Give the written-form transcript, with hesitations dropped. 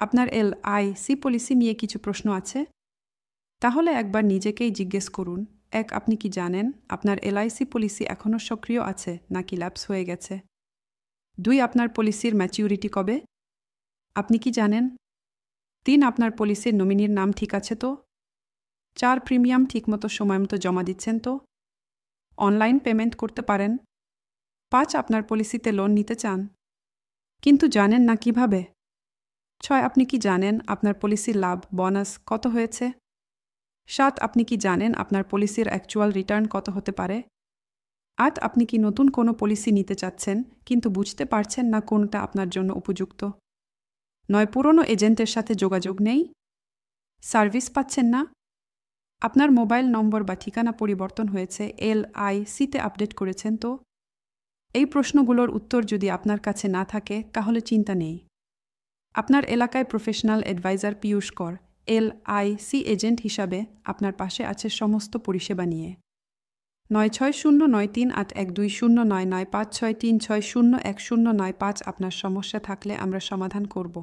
আপনার LIC policy নিয়ে কিছু প্রশ্ন আছে? তাহলে একবার নিজেকেই জিজ্ঞেস করুন, ১. আপনি কি জানেন আপনার LIC পলিসি এখনও সক্রিয় আছে নাকি ল্যাপস হয়ে গেছে? ২. আপনার পলিসির ম্যাচিউরিটি কবে? আপনি কি জানেন? ৩. আপনার পলিসির নমিনির নাম ঠিক আছে তো? ৪. প্রিমিয়াম ঠিকমতো সময়মতো জমা দিচ্ছেন তো? অনলাইন পেমেন্ট করতে পারেন? ৫. আপনার পলিসিতে লোন নিতে চান, কিন্তু জানেন না কিভাবে? ৬. আপনি কি জানেন আপনার পলিসির লাভ, বোনাস কত হয়েছে? ৭. আপনি কি জানেন আপনার পলিসির অ্যাকচুয়াল রিটার্ন কত হতে পারে? ৮. আপনি কি নতুন কোনো পলিসি নিতে চাচ্ছেন কিন্তু বুঝতে পারছেন না কোনটা আপনার জন্য উপযুক্ত? ৯. পুরনো এজেন্টের সাথে যোগাযোগ নেই? সার্ভিস পাচ্ছেন না? আপনার মোবাইল নম্বর বা ঠিকানা পরিবর্তন হয়েছে, LIC-তে আপডেট করেছেন তো? এই প্রশ্নগুলোর উত্তর যদি আপনার কাছে না থাকে তাহলে চিন্তা নেই। আপনার এলাকায় প্রফেশনাল অ্যাডভাইজার পীয়ূষ কর LIC এজেন্ট হিসাবে আপনার পাশে আছে সমস্ত পরিষেবা নিয়ে। 96093812099563601095 আপনার সমস্যা থাকলে আমরা সমাধান করব।